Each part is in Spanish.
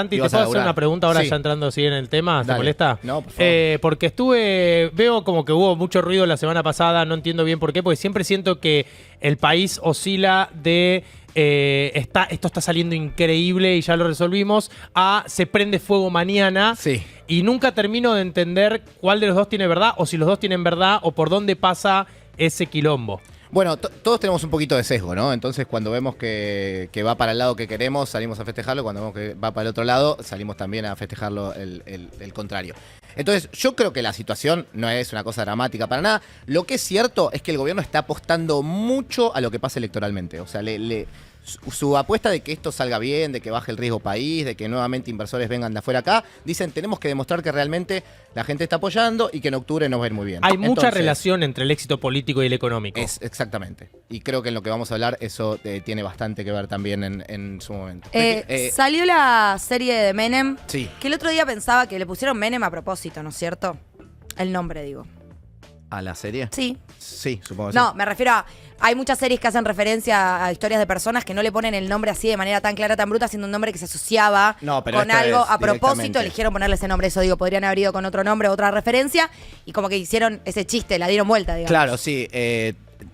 Santi, ¿te puedo hacer una pregunta ahora ya entrando así en el tema? ¿Te molesta? No, por favor. Porque veo como que hubo mucho ruido la semana pasada, no entiendo bien por qué, porque siempre siento que el país oscila de esto está saliendo increíble y ya lo resolvimos, a se prende fuego mañana. Sí. Y nunca termino de entender cuál de los dos tiene verdad, o si los dos tienen verdad, o por dónde pasa ese quilombo. Bueno, todos tenemos un poquito de sesgo, ¿no? Entonces, cuando vemos que va para el lado que queremos, salimos a festejarlo. Cuando vemos que va para el otro lado, salimos también a festejarlo el contrario. Entonces, yo creo que la situación no es una cosa dramática para nada. Lo que es cierto es que el gobierno está apostando mucho a lo que pasa electoralmente. O sea, su apuesta de que esto salga bien, de que baje el riesgo país, de que nuevamente inversores vengan de afuera acá, dicen, tenemos que demostrar que realmente la gente está apoyando y que en octubre nos va a ir muy bien. Hay mucha relación entre el éxito político y el económico. Exactamente. Y creo que en lo que vamos a hablar eso tiene bastante que ver también en su momento. Salió la serie de Menem, Sí. que el otro día pensaba que le pusieron Menem a propósito, ¿no es cierto? El nombre, digo. ¿A la serie? Sí. Sí, supongo que No, sí. me refiero a... Hay muchas series que hacen referencia a historias de personas que no le ponen el nombre así de manera tan clara, tan bruta, siendo un nombre que se asociaba con algo a propósito. Eligieron ponerle ese nombre, eso digo, podrían haber ido con otro nombre, otra referencia, y como que hicieron ese chiste, la dieron vuelta, digamos. Claro, sí.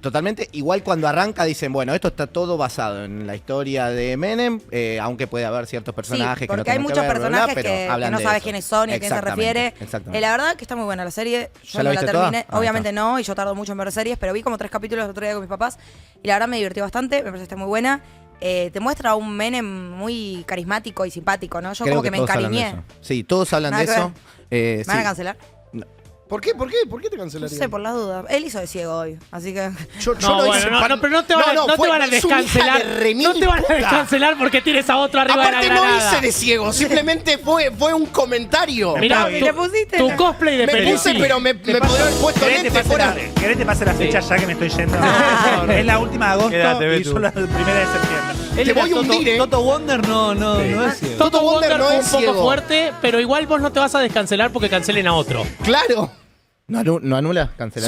Totalmente. Igual cuando arranca dicen, bueno, esto está todo basado en la historia de Menem, aunque puede haber ciertos personajes sí, que no porque hay tienen muchos que ver, personajes pero que hablan no de sabes eso. quiénes son y a quién se refiere. Exactamente. La verdad que está muy buena la serie. Yo ¿Ya la no la viste toda? terminé. Obviamente no, y yo tardo mucho en ver series, pero vi como 3 capítulos el otro día con mis papás y la verdad me divirtió bastante, me parece que está muy buena. Te muestra a un Menem muy carismático y simpático, ¿no? Yo Creo como que me todos hablan de encariñé. eso. Sí, todos hablan Nada de que eso. ¿Me van a Sí. cancelar? ¿Por qué? ¿Por qué te No cancelarían? sé, por las dudas. Él hizo de ciego hoy, así que... Yo No, lo bueno, hice no, para- no, pero no te van a descancelar. No te van a descancelar porque tienes a otro arriba Aparte de la no granada. hice de ciego, simplemente fue un comentario. Mirá, ¿Le pusiste? tu cosplay de Me Peruzzi. puse, pero me podría haber puesto ¿Querés te lente pase fuera. ¿Querés te pase la fecha ya que me estoy yendo? Es la última de agosto Quédate, y Betu. yo la primera de septiembre. Te voy a hundir, ¿eh? Toto Wonder no es ciego. Toto Wonder no fue un es poco ciego. fuerte, pero igual vos no te vas a descancelar porque cancelen a otro. Claro. ¿No anula? ¿Cancelar?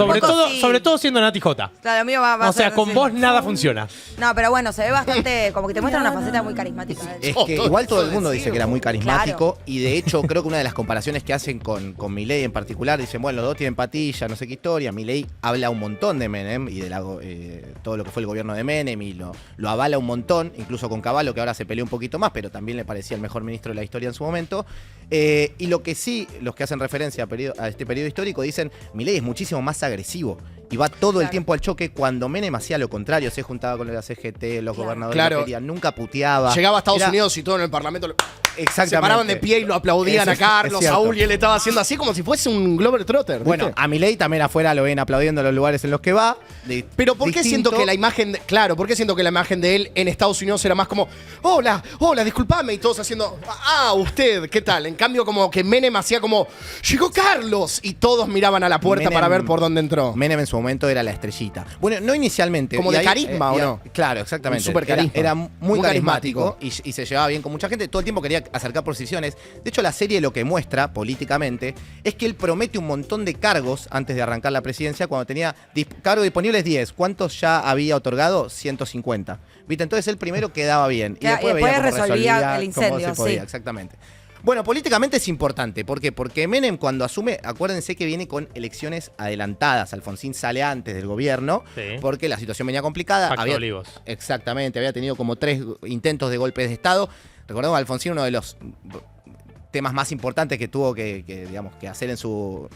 Sobre todo siendo Nati J. Claro, lo mío va a O sea, ser con así. vos nada funciona. No, pero bueno, se ve bastante... Como que te muestra una faceta muy carismática. Es Todo que eso igual todo el de mundo dice que era muy carismático. Claro. Y de hecho creo que una de las comparaciones que hacen con Milei en particular, dicen, bueno, los dos tienen patilla, no sé qué historia. Milei habla un montón de Menem y de todo lo que fue el gobierno de Menem y lo avala un montón, incluso con Cavallo, que ahora se peleó un poquito más, pero también le parecía el mejor ministro de la historia en su momento. Y lo que sí, los que hacen referencia a este periodo histórico dicen, Milei es muchísimo más agresivo y va todo el tiempo al choque, cuando Menem hacía lo contrario, se juntaba con la CGT, los gobernadores Claro. lo querían, nunca puteaba. Llegaba a Estados Era- Unidos y todo en el Parlamento. Exactamente. Se paraban de pie y lo aplaudían Eso a es Carlos, cierto. Saúl, y él estaba haciendo así como si fuese un Globetrotter. Bueno, ¿viste? a Milei también afuera lo ven aplaudiendo en los lugares en los que va. Pero ¿por qué siento que la imagen ¿por qué siento que la imagen de él en Estados Unidos era más como, hola, disculpame, y todos haciendo, usted, ¿qué tal? En cambio, como que Menem hacía como, llegó Carlos, y todos miraban a la puerta Menem- para ver por dónde entró. Menem en su momento era la estrellita. Bueno, no inicialmente. Como y de carisma, ¿o no? Claro, exactamente. Un supercarisma. Era muy Muy carismático, carismático. y se llevaba bien con mucha gente. Todo el tiempo quería acercar posiciones. De hecho, la serie lo que muestra políticamente es que él promete un montón de cargos antes de arrancar la presidencia, cuando tenía cargos disponibles 10. ¿Cuántos ya había otorgado? 150. ¿Viste? Entonces él primero quedaba bien. Y Claro, después, y después veía cómo resolvía resolvía, el cómo incendio, se podía, sí. exactamente. Bueno, políticamente es importante. ¿Por qué? Porque Menem, cuando asume, acuérdense que viene con elecciones adelantadas. Alfonsín sale antes del gobierno, Sí. porque la situación venía complicada. Pacto de Olivos. Exactamente, había tenido como 3 intentos de golpes de Estado. Recordemos que Alfonsín, uno de los temas más importantes que tuvo digamos, que hacer en su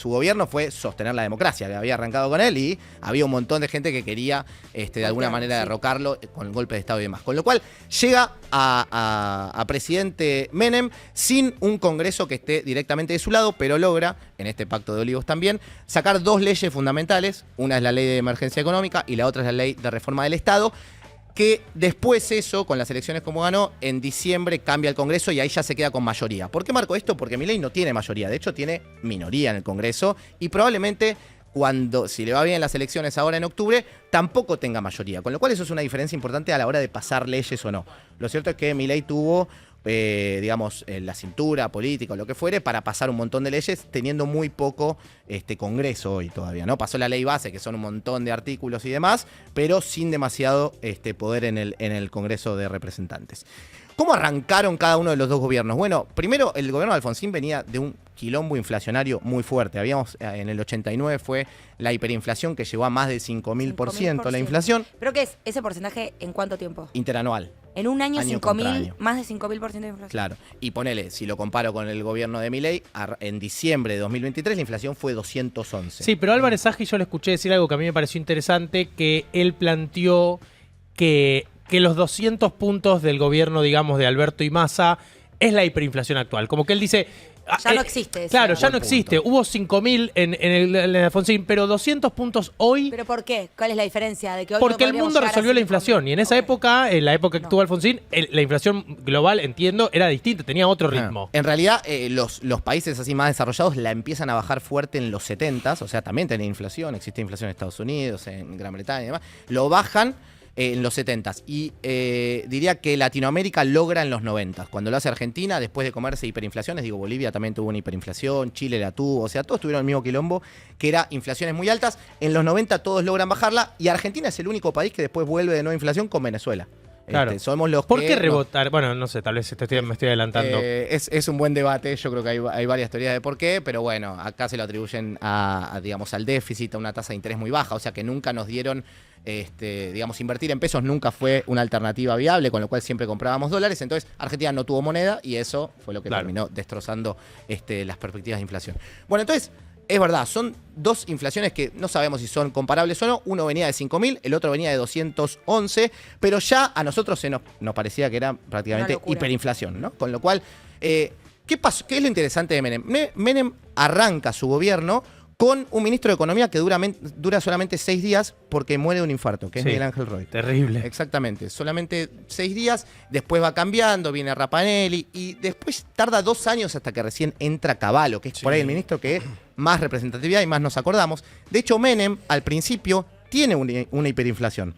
gobierno fue sostener la democracia, que había arrancado con él, y había un montón de gente que quería de alguna manera derrocarlo con el golpe de Estado y demás. Con lo cual llega a presidente Menem sin un Congreso que esté directamente de su lado, pero logra, en este Pacto de Olivos también, sacar 2 leyes fundamentales. Una es la ley de emergencia económica y la otra es la ley de reforma del Estado, que después eso, con las elecciones como ganó, en diciembre cambia el Congreso y ahí ya se queda con mayoría. ¿Por qué marco esto? Porque Milei no tiene mayoría, de hecho tiene minoría en el Congreso, y probablemente si le va bien las elecciones ahora en octubre, tampoco tenga mayoría. Con lo cual eso es una diferencia importante a la hora de pasar leyes o no. Lo cierto es que Milei tuvo la cintura política o lo que fuere para pasar un montón de leyes, teniendo muy poco Congreso hoy todavía, ¿no? Pasó la ley base, que son un montón de artículos y demás, pero sin demasiado poder en el Congreso de Representantes. ¿Cómo arrancaron cada uno de los dos gobiernos? Bueno, primero el gobierno de Alfonsín venía de un quilombo inflacionario muy fuerte. En el 89 fue la hiperinflación que llegó a más de 5.000% la inflación. ¿Pero qué es ese porcentaje en cuánto tiempo? Interanual. En un año 5.000, más de 5.000% de inflación. Claro. Y ponele, si lo comparo con el gobierno de Milei, en diciembre de 2023 la inflación fue 211. Sí, pero Álvarez Saji yo le escuché decir algo que a mí me pareció interesante, que él planteó que los 200 puntos del gobierno, digamos, de Alberto y Massa es la hiperinflación actual. Como que él dice... Ya no existe. Claro, ya no existe. Hubo 5.000 en el Alfonsín, pero 200 puntos hoy... ¿Pero por qué? ¿Cuál es la diferencia? De que hoy porque el mundo resolvió la inflación. Y en esa época, en la época que estuvo Alfonsín, la inflación global, entiendo, era distinta, tenía otro ritmo. En realidad, los países así más desarrollados la empiezan a bajar fuerte en los 70s. O sea, también tenía inflación. Existe inflación en Estados Unidos, en Gran Bretaña y demás. Lo bajan en los 70s. Y diría que Latinoamérica logra en los 90s. Cuando lo hace Argentina, después de comerse hiperinflaciones, digo, Bolivia también tuvo una hiperinflación, Chile la tuvo, o sea, todos tuvieron el mismo quilombo, que era inflaciones muy altas. En los 90 todos logran bajarla y Argentina es el único país que después vuelve de nueva inflación con Venezuela. Claro. Somos los ¿Por qué rebotar? Bueno, no sé, tal vez me estoy adelantando. Es un buen debate, yo creo que hay varias teorías de por qué, pero bueno, acá se lo atribuyen digamos, al déficit, a una tasa de interés muy baja, o sea que nunca nos dieron, digamos, invertir en pesos nunca fue una alternativa viable, con lo cual siempre comprábamos dólares, entonces Argentina no tuvo moneda y eso fue lo que terminó destrozando las perspectivas de inflación. Bueno, entonces... Es verdad, son dos inflaciones que no sabemos si son comparables o no. Uno venía de 5.000, el otro venía de 211, pero ya a nosotros nos parecía que era prácticamente hiperinflación, ¿no? Con lo cual, ¿qué pasó? ¿Qué es lo interesante de Menem? Menem arranca su gobierno con un ministro de Economía que dura solamente 6 días porque muere de un infarto, que es Miguel Ángel Roy. Terrible. Exactamente, solamente 6 días, después va cambiando, viene Rapanelli y después tarda 2 años hasta que recién entra Cavallo, que es por ahí el ministro que más representatividad y más nos acordamos. De hecho, Menem al principio tiene una hiperinflación.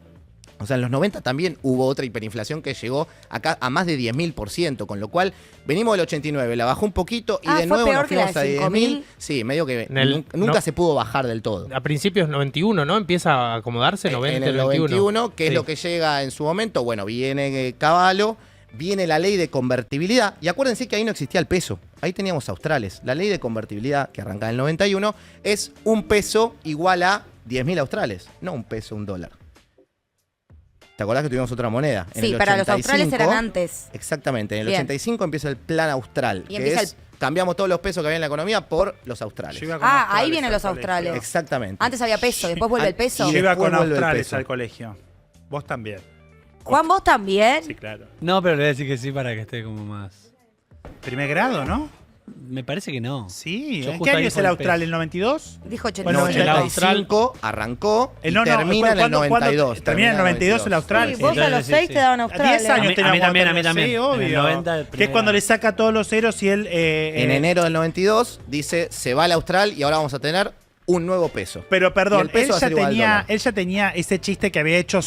O sea, en los 90 también hubo otra hiperinflación que llegó acá a más de 10.000%, con lo cual venimos del 89, la bajó un poquito y de nuevo nos fuimos a 10.000. Sí, medio que nunca se pudo bajar del todo. A principios 91, ¿no? Empieza a acomodarse, 90, en el 91, que es lo que llega en su momento. Bueno, viene Cavallo, viene la ley de convertibilidad, y acuérdense que ahí no existía el peso, ahí teníamos australes. La ley de convertibilidad, que arranca en el 91, es un peso igual a 10.000 australes, no un peso, un dólar. ¿Te acordás que tuvimos otra moneda? Sí, para los australes eran antes. Exactamente, en el 85 empieza el plan austral, que es cambiamos todos los pesos que había en la economía por los australes. Ahí vienen los australes. Exactamente. Antes había peso, después vuelve el peso. Yo iba con australes al colegio. Vos también. Juan, ¿vos también? Sí, claro. No, pero le voy a decir que sí para que esté como más... Primer grado, ¿no? Me parece que no. Sí. ¿En qué año es el austral? ¿El 92? Dijo 85. Bueno, el austral arrancó y termina en el 92. Termina en el 92 el austral. Sí, vos a los 6 te daban australes. 10 años a mí también. Sí, obvio. En el 90, que es cuando le saca todos los ceros y él... en enero del 92 dice, se va al austral y ahora vamos a tener un nuevo peso. Pero perdón, él ya tenía ese chiste que había hecho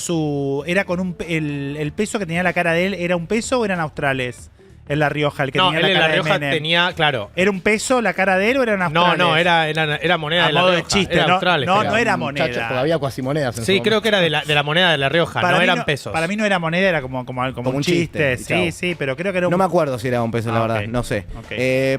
era con el peso que tenía la cara de él, ¿era un peso o eran australes? En La Rioja, el que tenía la cara en La de Rioja Menem. tenía, claro. ¿Era un peso la cara de él o eran australes? No, era moneda de La modo Rioja. de chiste, era no, australes, no era moneda. Muchachos, porque había cuasimonedas en su momento. creo que era de la moneda de La Rioja, no eran pesos. Para mí no era moneda, era como un chiste. Sí, pero creo que era un... No me acuerdo si era un peso, la verdad, no sé.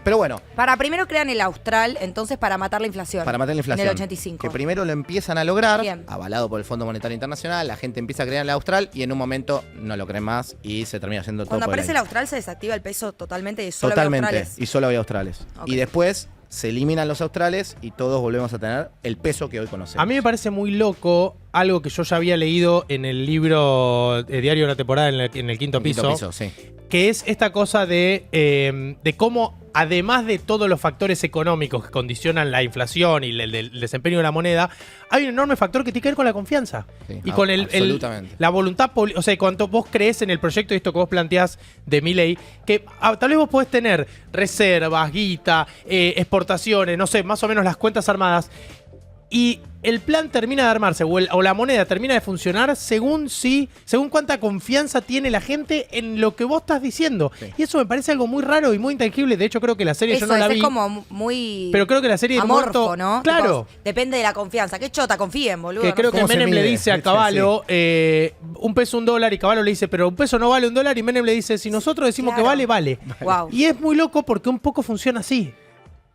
Pero bueno. Primero crean el austral, entonces para matar la inflación. Para matar la inflación. En el 85. Que primero lo empiezan a lograr, avalado por el Fondo Monetario Internacional, la gente empieza a crear el austral y en un momento no lo creen más y se termina haciendo todo. Cuando aparece el austral se desactiva el peso totalmente y solo Totalmente, había australes. y solo había australes. Y después se eliminan los australes y todos volvemos a tener el peso que hoy conocemos. A mí me parece muy loco algo que yo ya había leído en el libro Diario de una temporada en el quinto piso, sí. Que es esta cosa de cómo, además de todos los factores económicos que condicionan la inflación y el desempeño de la moneda, hay un enorme factor que tiene que ver con la confianza. Sí, y con la voluntad, o sea, cuando vos crees en el proyecto y esto que vos planteás de Milei, que tal vez vos podés tener reservas, guita, exportaciones, no sé, más o menos las cuentas armadas, Y el plan termina de armarse o la moneda termina de funcionar según cuánta confianza tiene la gente en lo que vos estás diciendo. Sí. Y eso me parece algo muy raro y muy intangible. De hecho, creo que la serie yo no la vi. Es como muy pero creo que la serie amorfo, ¿no? Claro. Tipo, depende de la confianza. Qué chota, confíen, boludo. Que creo que Menem le dice a Cavallo, un peso, $1, y Cavallo le dice, pero un peso no vale $1, y Menem le dice, si nosotros decimos que vale, vale. Wow. Y es muy loco porque un poco funciona así.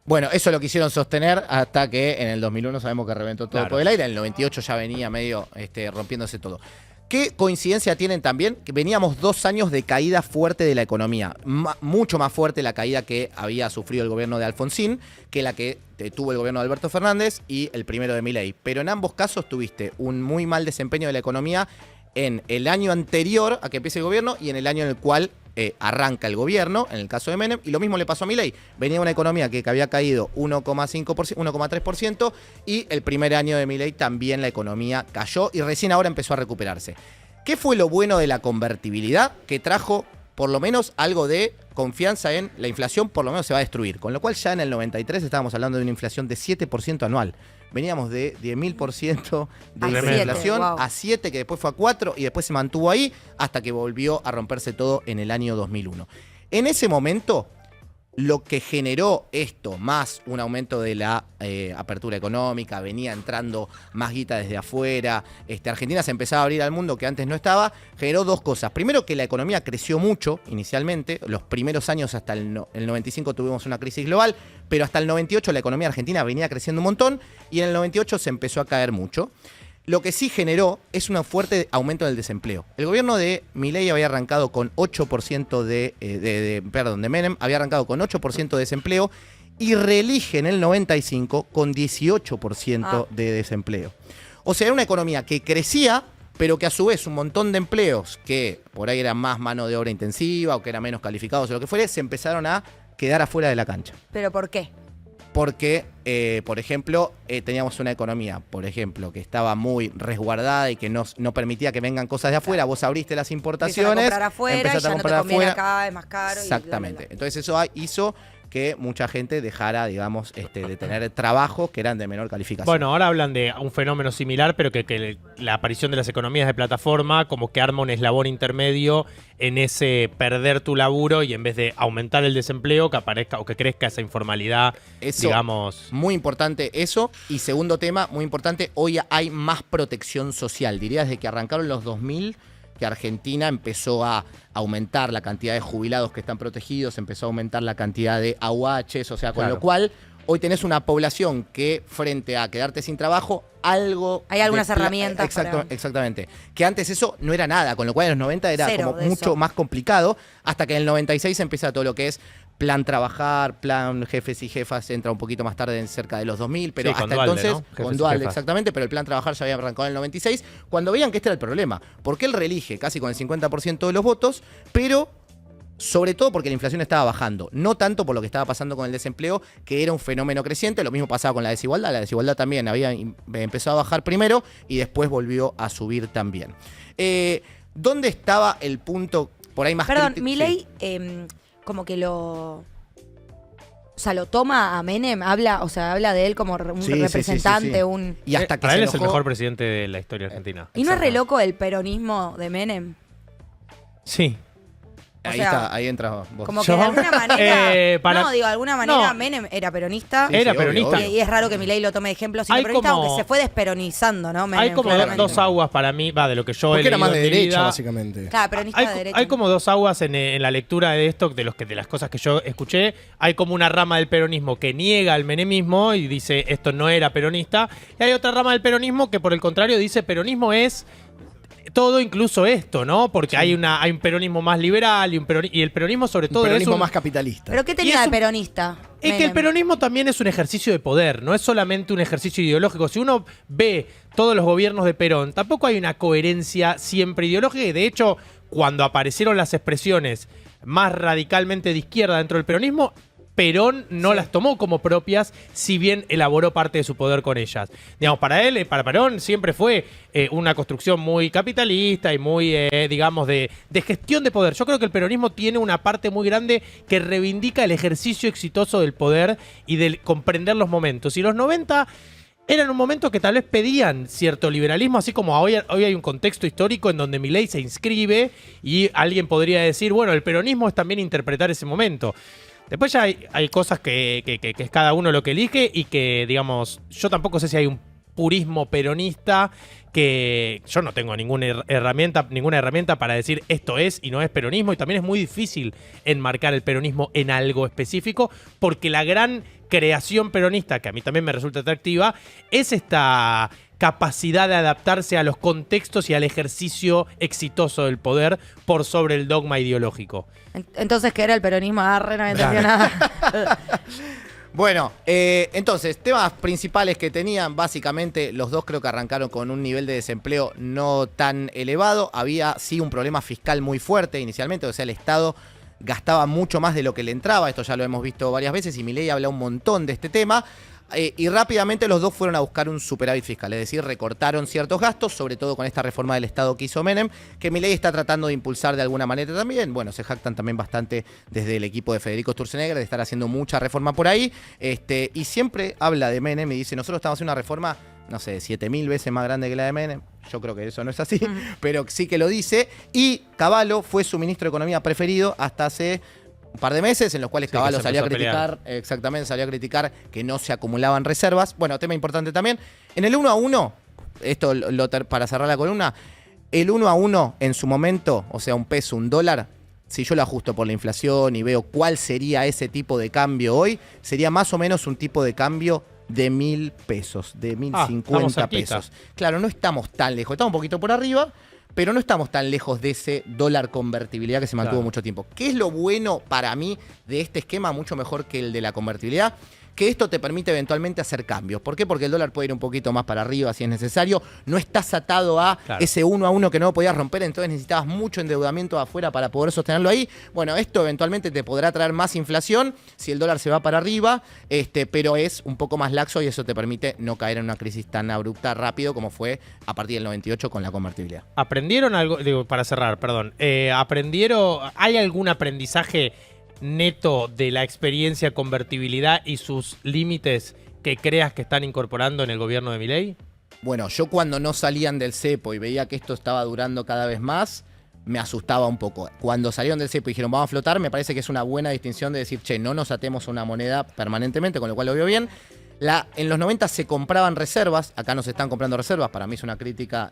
Bueno, eso lo quisieron sostener hasta que en el 2001 sabemos que reventó todo por el aire. En el 98 ya venía medio rompiéndose todo. ¿Qué coincidencia tienen también? Que veníamos 2 años de caída fuerte de la economía. Mucho más fuerte la caída que había sufrido el gobierno de Alfonsín que la que tuvo el gobierno de Alberto Fernández y el primero de Milei. Pero en ambos casos tuviste un muy mal desempeño de la economía en el año anterior a que empiece el gobierno y en el año en el cual arranca el gobierno, en el caso de Menem, y lo mismo le pasó a Milei. Venía una economía que había caído 1,3% y el primer año de Milei también la economía cayó y recién ahora empezó a recuperarse. ¿Qué fue lo bueno de la convertibilidad? Que trajo por lo menos algo de confianza en la inflación, por lo menos se va a destruir. Con lo cual ya en el 93 estábamos hablando de una inflación de 7% anual. Veníamos de 10.000% de inflación a 7, que después fue a 4 y después se mantuvo ahí hasta que volvió a romperse todo en el año 2001. En ese momento, lo que generó esto, más un aumento de la apertura económica, venía entrando más guita desde afuera, Argentina se empezaba a abrir al mundo que antes no estaba, generó 2 cosas. Primero, que la economía creció mucho inicialmente, los primeros años hasta el 95 tuvimos una crisis global, pero hasta el 98 la economía argentina venía creciendo un montón y en el 98 se empezó a caer mucho. Lo que sí generó es un fuerte aumento del desempleo. El gobierno de Milei había arrancado con 8% de Menem, había arrancado con 8% de desempleo y reelige en el 95 con 18% de desempleo. O sea, era una economía que crecía, pero que a su vez un montón de empleos que por ahí eran más mano de obra intensiva o que eran menos calificados o lo que fuera, se empezaron a quedar afuera de la cancha. ¿Pero por qué? Porque, por ejemplo, teníamos una economía, por ejemplo, que estaba muy resguardada y que no permitía que vengan cosas de afuera. Vos abriste las importaciones, empezaste a comprar afuera, y ya no te conviene acá, es más caro. Exactamente. Y bla, bla, bla. Entonces eso hizo que mucha gente dejara, digamos, de tener trabajos que eran de menor calificación. Bueno, ahora hablan de un fenómeno similar, pero que la aparición de las economías de plataforma como que arma un eslabón intermedio en ese perder tu laburo y en vez de aumentar el desempleo, que aparezca o que crezca esa informalidad, eso, digamos. Muy importante eso. Y segundo tema, muy importante, hoy hay más protección social. Diría desde que arrancaron los 2000, que Argentina empezó a aumentar la cantidad de jubilados que están protegidos, empezó a aumentar la cantidad de AUHs, o sea, con lo cual hoy tenés una población que frente a quedarte sin trabajo, hay algunas herramientas. Exactamente. Que antes eso no era nada, con lo cual en los 90 era como mucho más complicado, hasta que en el 96 empieza todo lo que es plan trabajar, plan jefes y jefas, entra un poquito más tarde, en cerca de los 2000, pero hasta entonces, con Dualde, exactamente, pero el plan trabajar ya había arrancado en el 96, cuando veían que este era el problema, porque él reelige casi con el 50% de los votos, pero sobre todo porque la inflación estaba bajando, no tanto por lo que estaba pasando con el desempleo, que era un fenómeno creciente. Lo mismo pasaba con la desigualdad también había empezado a bajar primero y después volvió a subir también. ¿Dónde estaba el punto por ahí más crítico? Perdón, Milei como que lo toma a Menem, habla de él como un representante, un... Y hasta que para él es el mejor presidente de la historia argentina. ¿Y no es re loco el peronismo de Menem? Sí. Ahí entra vos. Como que de alguna manera... de alguna manera Menem era peronista. Era peronista. Y es raro que Milei lo tome de ejemplo siendo peronista, aunque se fue desperonizando, ¿no? Menem, hay como dos aguas para mí, de lo que yo porque he leído era más de derecha, vida. básicamente. Claro, peronista de derecha. Hay como 2 aguas en la lectura de esto, de las cosas que yo escuché. Hay como una rama del peronismo que niega el menemismo y dice esto no era peronista. Y hay otra rama del peronismo que por el contrario dice peronismo es... todo, incluso esto, ¿no? Porque hay un peronismo más liberal y el peronismo sobre todo un peronismo más capitalista. ¿Pero qué tenía de peronista? Es que el peronismo también es un ejercicio de poder, no es solamente un ejercicio ideológico. Si uno ve todos los gobiernos de Perón, tampoco hay una coherencia siempre ideológica. Y de hecho, cuando aparecieron las expresiones más radicalmente de izquierda dentro del peronismo, Perón no las tomó como propias, si bien elaboró parte de su poder con ellas. Digamos, para Perón siempre fue una construcción muy capitalista y muy, digamos, de gestión de poder. Yo creo que el peronismo tiene una parte muy grande que reivindica el ejercicio exitoso del poder y del comprender los momentos. Y los 90... era en un momento que tal vez pedían cierto liberalismo, así como hoy hay un contexto histórico en donde Milei se inscribe y alguien podría decir, bueno, el peronismo es también interpretar ese momento. Después ya hay cosas que es cada uno lo que elige y que, digamos, yo tampoco sé si hay un purismo peronista que yo no tengo ninguna herramienta para decir esto es y no es peronismo, y también es muy difícil enmarcar el peronismo en algo específico porque la gran creación peronista, que a mí también me resulta atractiva, es esta capacidad de adaptarse a los contextos y al ejercicio exitoso del poder por sobre el dogma ideológico. Entonces, ¿qué era el peronismo? No entendió nada. Bueno, entonces, temas principales que tenían, básicamente los dos creo que arrancaron con un nivel de desempleo no tan elevado. Había sí un problema fiscal muy fuerte inicialmente, o sea, el Estado gastaba mucho más de lo que le entraba, esto ya lo hemos visto varias veces y Milei habla un montón de este tema. Y rápidamente los dos fueron a buscar un superávit fiscal, es decir, recortaron ciertos gastos, sobre todo con esta reforma del Estado que hizo Menem, que Milei está tratando de impulsar de alguna manera también. Bueno, se jactan también bastante desde el equipo de Federico Sturzenegger de estar haciendo mucha reforma por ahí. Y siempre habla de Menem y dice, nosotros estamos haciendo una reforma, no sé, 7000 veces más grande que la de Menem. Yo creo que eso no es así, pero sí que lo dice. Y Cavallo fue su ministro de Economía preferido hasta hace un par de meses, en los cuales Cavallo salió a criticar, salió a criticar que no se acumulaban reservas. Bueno, tema importante también. En el 1 a 1, esto para cerrar la columna, el 1 a 1 en su momento, o sea, un peso, un dólar, si yo lo ajusto por la inflación y veo cuál sería ese tipo de cambio hoy, sería más o menos un tipo de cambio de 1000 pesos, de 1050 pesos. Claro, no estamos tan lejos, estamos un poquito por arriba, pero no estamos tan lejos de ese dólar convertibilidad que se mantuvo mucho tiempo. ¿Qué es lo bueno para mí de este esquema, mucho mejor que el de la convertibilidad? Que esto te permite eventualmente hacer cambios. ¿Por qué? Porque el dólar puede ir un poquito más para arriba si es necesario. No estás atado a ese 1 a 1 que no podías romper, entonces necesitabas mucho endeudamiento afuera para poder sostenerlo ahí. Bueno, esto eventualmente te podrá traer más inflación si el dólar se va para arriba, pero es un poco más laxo y eso te permite no caer en una crisis tan abrupta rápido como fue a partir del 98 con la convertibilidad. ¿Aprendieron algo? Digo, para cerrar, perdón. ¿Hay algún aprendizaje neto de la experiencia convertibilidad y sus límites que creas que están incorporando en el gobierno de Milei? Bueno, yo cuando no salían del cepo y veía que esto estaba durando cada vez más, me asustaba un poco. Cuando salieron del cepo y dijeron vamos a flotar, me parece que es una buena distinción de decir, che, no nos atemos a una moneda permanentemente, con lo cual lo veo bien. En los 90 se compraban reservas, acá no se están comprando reservas, para mí es una crítica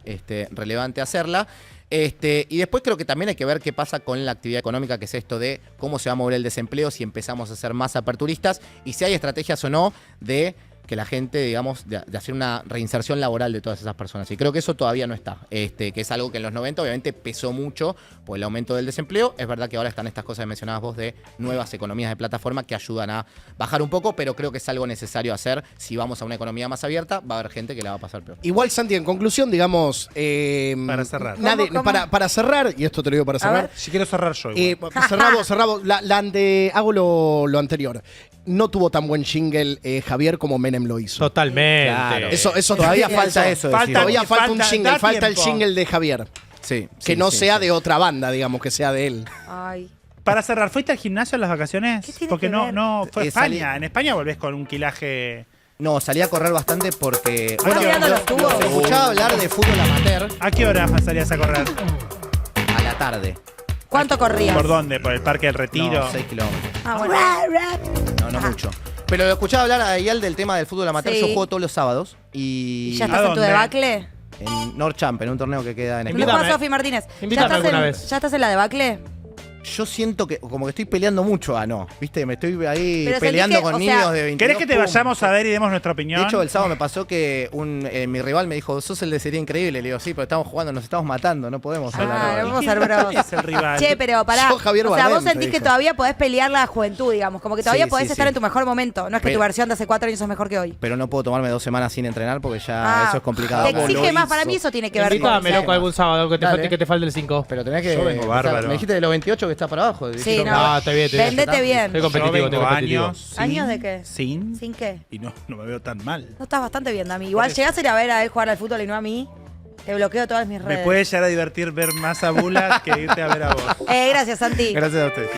relevante hacerla. Y después creo que también hay que ver qué pasa con la actividad económica, que es esto de cómo se va a mover el desempleo, si empezamos a ser más aperturistas y si hay estrategias o no de que la gente, digamos, de hacer una reinserción laboral de todas esas personas. Y creo que eso todavía no está, que es algo que en los 90 obviamente pesó mucho por el aumento del desempleo. Es verdad que ahora están estas cosas que mencionabas vos de nuevas economías de plataforma que ayudan a bajar un poco, pero creo que es algo necesario hacer. Si vamos a una economía más abierta, va a haber gente que la va a pasar peor. Igual, Santi, en conclusión, digamos... para cerrar. ¿Cómo? Para cerrar, y esto te lo digo para cerrar. Si quiero cerrar yo. Cerramos. Hago lo anterior. No tuvo tan buen jingle Javier como Menem lo hizo. Totalmente. Claro. Eso todavía falta eso. Todavía falta un jingle, falta el jingle de Javier. Sí. Que no sea de otra banda, digamos, que sea de él. Ay. Para cerrar, ¿fuiste al gimnasio en las vacaciones? ¿Qué tiene Porque que no, ver? no fue España. salí- En España volvés con un quilaje. No, salí a correr bastante porque... mirando los tubos. Escuchaba hablar de fútbol amateur ¿A qué hora salías a correr? a la tarde. ¿Cuánto corrías? ¿Por dónde? ¿Por el Parque del Retiro? No, 6 kilómetros. Ah, bueno. No mucho. Pero lo escuchaba hablar a Eyal del tema del fútbol amateur. Sí. Yo juego todos los sábados. ¿Y Y ya estás en tu dónde? debacle? en Norchamp, en un torneo que queda en ¿Dónde España. juega Sofi Martínez? Invítame alguna vez. ¿Ya estás en la debacle? Yo siento que como que estoy peleando mucho. No, viste, me estoy ahí Pero peleando sentí que, con o niños sea, de 22. ¿Querés que te pum. vayamos a ver y demos nuestra opinión? De hecho, el sábado me pasó que mi rival me dijo, sos el de Sería Increíble. Le digo, sí, pero estamos jugando, nos estamos matando, no podemos hablar Ah, ahora. no vamos a ser bravos. ¿Quién es el rival? Che, pero pará. Yo, Javier o sea, vos Valente, sentís que dijo. todavía podés pelear la juventud, digamos. Como que todavía Sí, podés sí, estar sí. en tu mejor momento. No es que tu Pero- versión de hace 4 años es mejor que hoy. Pero no puedo tomarme 2 semanas sin entrenar porque ya eso es complicado. Te ¿Cómo exige lo más. hizo? Para mí eso tiene que ver con... Invítame, loco, algún sábado Dale. que te falte el 5. Pero tenés que... Yo vengo bárbaro. Me dijiste de los 28 que está para abajo. Sí, Dijeron, no. está bien. Vendete bien. Estoy Yo competitivo, vengo competitivo. años. sin- ¿Años de qué? Sin. ¿Sin qué? Y no me veo tan mal. No estás bastante bien, Dami. Igual llegás a ir a ver a él jugar al fútbol y no a mí. Te bloqueo todas mis redes. Me puede llegar a divertir ver más a Bulat que irte a ver a vos. Gracias, Santi. Gracias a ustedes.